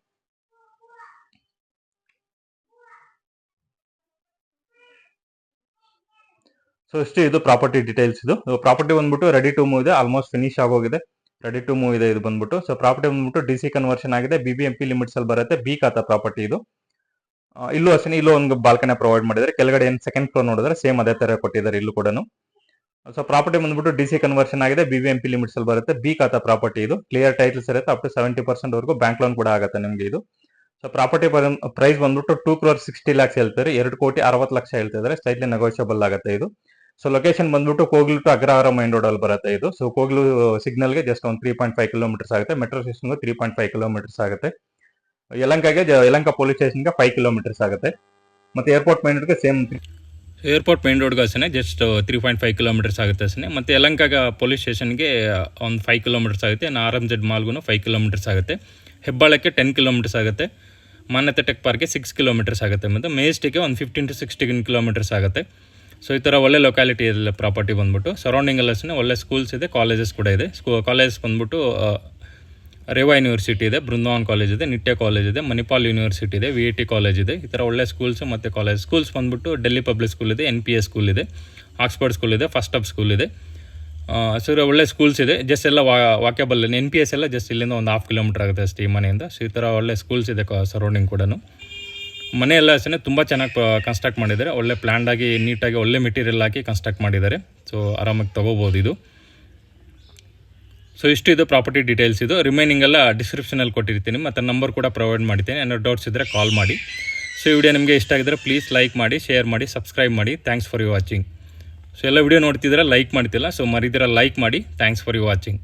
ಸೊ ಇಷ್ಟು ಇದು ಪ್ರಾಪರ್ಟಿ ಡೀಟೇಲ್ಸ್. ಇದು ಪ್ರಾಪರ್ಟಿ ಬಂದ್ಬಿಟ್ಟು ರೆಡಿ ಟು ಮೂವ್ ಇದೆ, ಆಲ್ಮೋಸ್ಟ್ ಫಿನಿಶ್ ಆಗೋಗಿದೆ, ರೆಡಿ ಟು ಮೂವ್ ಇದೆ ಇದು ಬಂದ್ಬಿಟ್ಟು. ಸೊ ಪ್ರಾಪರ್ಟಿ ಬಂದ್ಬಿಟ್ಟು DC ಕನ್ವರ್ಷನ್ ಆಗಿದೆ, BBMP ಲಿಮಿಟ್ಸ್ ಅಲ್ಲಿ ಬರುತ್ತೆ, ಬಿ ಖಾತಾ ಪ್ರಾಪರ್ಟಿ ಇದು. ಇಲ್ಲೂ ಅಷ್ಟೇ, ಇಲ್ಲೂ ಒಂದು ಬಾಲ್ಕನಿ ಪ್ರೊವೈಡ್ ಮಾಡಿದ್ದಾರೆ. ಕೆಳಗಡೆ ಏನು ಸೆಕೆಂಡ್ ಫ್ಲೋರ್ ನೋಡಿದ್ರೆ ಸೇಮ್ ಅದೇ ತರ ಕೊಟ್ಟಿದ್ದಾರೆ ಇಲ್ಲೂ ಕೂಡ. ಸೊ ಪ್ರಾಪರ್ಟಿ ಬಂದ್ಬಿಟ್ಟು DC ಕನ್ವರ್ಷನ್ ಆಗಿದೆ, BBMP ಲಿಮಿಟ್ಸ್ ಅಲ್ಲಿ ಬರುತ್ತೆ, ಬಿ ಖಾತಾ ಪ್ರಾಪರ್ಟಿ ಇದು. ಕ್ಲಿಯರ್ ಟೈಟಲ್ಸ್ ಇರುತ್ತೆ, ಅಪ್ ಟು 70% ವರೆಗೂ ಬ್ಯಾಂಕ್ ಲೋನ್ ಕೂಡ ಆಗುತ್ತೆ ನಿಮಗೆ ಇದು. ಸೊ ಪ್ರಾಪರ್ಟಿ ಪ್ರೈಸ್ ಬಂದ್ಬಿಟ್ಟು 2,60,00,000 ಹೇಳ್ತಾರೆ, 2,60,00,000 ಹೇಳ್ತಾ ಇದ್ದಾರೆ. ಸ್ಲೈಟ್ಲಿ ನೆಗೋಷಿಯಬಲ್ ಆಗುತ್ತೆ ಇದು. ಸೊ ಲೊಕೇಶನ್ ಬಂದ್ಬಿಟ್ಟು ಕೋಗ್ಲು ಟು ಅಗ್ರಹಾರ ಮೈನ್ ರೋಡ್ ಅಲ್ಲಿ ಬರುತ್ತೆ ಇದು. ಸೊ ಕೋಗ್ಲು ಸಿಗ್ನಲ್ಗೆ ಜಸ್ಟ್ ಒಂದು 3.5 ಕಿಲೋಮೀಟರ್ಸ್ ಆಗುತ್ತೆ. ಮೆಟ್ರೋ ಸ್ಟೇಷನ್ಗೆ 3.5 ಕಿಲೋಮೀಟರ್ಸ್ ಆಗುತ್ತೆ. ಯಲಂಕ ಪೊಲೀಸ್ ಸ್ಟೇಷನ್ಗೆ 5 ಕಿಲೋಮೀಟರ್ಸ್ ಆಗುತ್ತೆ. ಮತ್ತೆ ಏರ್ಪೋರ್ಟ್ ಮೈನ್ ರೋಡ್ಗೆ ಸೇಮ್ ಏರ್ಪೋರ್ಟ್ ಮೈನ್ ರೋಡ್ಗೆ ಅಷ್ಟೇ ಜಸ್ಟ್ 3.5 ಕಿಲೋಮೀಟರ್ಸ್ ಆಗುತ್ತೆ ಅಷ್ಟೇ. ಮತ್ತು ಯಲಂಕಾಗ ಪೊಲೀಸ್ ಸ್ಟೇಷನ್ಗೆ ಒಂದು 5 ಕಿಲೋಮೀಟರ್ಸ್ ಆಗುತ್ತೆ. RMZ ಮಾಲ್ಗೂ 5 ಕಿಲೋಮೀಟರ್ಸ್ ಆಗುತ್ತೆ. ಹೆಬ್ಬಾಳಕ್ಕೆ 10 ಕಿಲೋಮೀಟರ್ಸ್ ಆಗುತ್ತೆ. ಮಾನ್ಯತೆ ಟೆಕ್ ಪಾರ್ಕ್ಗೆ 6 ಕಿಲೋಮೀಟರ್ಸ್ ಆಗುತ್ತೆ. ಮತ್ತು ಮೇಜೆಸ್ಟಿಕ್ಗೆ ಒಂದು 15 to 16 ಕಿಲೋಮೀಟರ್ಸ್ ಆಗುತ್ತೆ. ಸೊ ಈ ಥರ ಒಳ್ಳೆ ಲೊಕ್ಯಾಲಿಟಿ ಇದೆ ಪ್ರಾಪರ್ಟಿ ಬಂದ್ಬಿಟ್ಟು. ಸರೌಂಡಿಂಗ್ ಎಲ್ಲ ಅಷ್ಟೇ ಒಳ್ಳೆ ಸ್ಕೂಲ್ಸ್ ಇದೆ, ಕಾಲೇಜಸ್ ಕೂಡ ಇದೆ. ಕಾಲೇಜಸ್ ಬಂದ್ಬಿಟ್ಟು ರೇವಾ ಯೂನಿವರ್ಸಿಟಿ ಇದೆ, ಬೃಂದಾವನ್ ಕಾಲೇಜ್ ಇದೆ, ನಿಟ್ಯ ಕಾಲೇಜ್ ಇದೆ, ಮಣಿಪಾಲ್ ಯೂನಿವರ್ಸಿಟಿ ಇದೆ, VIT ಕಾಲೇಜ್ ಇದೆ. ಈ ಥರ ಒಳ್ಳೆ ಸ್ಕೂಲ್ಸ್ ಮತ್ತು ಸ್ಕೂಲ್ಸ್ ಬಂದ್ಬಿಟ್ಟು ಡೆಲ್ಲಿ ಪಬ್ಲಿಕ್ ಸ್ಕೂಲ್ ಇದೆ, NPS ಸ್ಕೂಲ್ ಇದೆ, ಆಕ್ಸ್ಫರ್ಡ್ ಸ್ಕೂಲ್ ಇದೆ, ಫಸ್ಟ್ ಅಪ್ ಸ್ಕೂಲ್ ಇದೆ. ಸೊ ಒಳ್ಳೆ ಸ್ಕೂಲ್ಸ್ ಇದೆ. ಜಸ್ಟ್ ಎಲ್ಲ ವಾಕ್ಯಬಲ್. NPS ಎಲ್ಲ ಜಸ್ಟ್ ಇಲ್ಲಿಂದ ಒಂದು 1/2 ಕಿಲೋಮೀಟರ್ ಆಗುತ್ತೆ ಅಷ್ಟೇ ಈ ಮನೆಯಿಂದ. ಸೊ ಈ ಥರ ಒಳ್ಳೆ ಸ್ಕೂಲ್ಸ್ ಇದೆ ಸರೌಂಡಿಂಗ್ ಕೂಡ. ಮನೆ ಎಲ್ಲ ಅಷ್ಟೇ ತುಂಬ ಚೆನ್ನಾಗಿ ಕನ್ಸ್ಟ್ರಕ್ಟ್ ಮಾಡಿದ್ದಾರೆ. ಒಳ್ಳೆ ಪ್ಲ್ಯಾಂಡಾಗಿ ನೀಟಾಗಿ ಒಳ್ಳೆ ಮೆಟೀರಿಯಲ್ ಹಾಕಿ ಕನ್ಸ್ಟ್ರಕ್ಟ್ ಮಾಡಿದ್ದಾರೆ. ಸೊ ಆರಾಮಾಗಿ ತೊಗೋಬೋದು ಇದು. ಸೊ ಇಷ್ಟು ಇದು ಪ್ರಾಪರ್ಟಿ ಡೀಟೇಲ್ಸ್. ಇದು ರಿಮೈನಿಂಗ್ ಎಲ್ಲ ಡಿಸ್ಕ್ರಿಪ್ಷನಲ್ಲಿ ಕೊಟ್ಟಿರ್ತೀನಿ, ಮತ್ತು ನಂಬರ್ ಕೂಡ ಪ್ರೊವೈಡ್ ಮಾಡ್ತೀನಿ. ಏನಾದ್ರು ಡೌಟ್ಸ್ ಇದ್ದರೆ ಕಾಲ್ ಮಾಡಿ. ಸೊ ಈ ವಿಡಿಯೋ ನಿಮಗೆ ಇಷ್ಟ ಆಗಿದ್ರೆ ಪ್ಲೀಸ್ ಲೈಕ್ ಮಾಡಿ, ಶೇರ್ ಮಾಡಿ, ಸಬ್ಸ್ಕ್ರೈಬ್ ಮಾಡಿ. Thanks for you watching. So ಎಲ್ಲ ವಿಡಿಯೋ ನೋಡ್ತಿದ್ರೆ ಲೈಕ್ ಮಾಡ್ತಿಲ್ಲ, ಸೊ ಮರಿದಿರ ಲೈಕ್ ಮಾಡಿ. Thanks for you watching.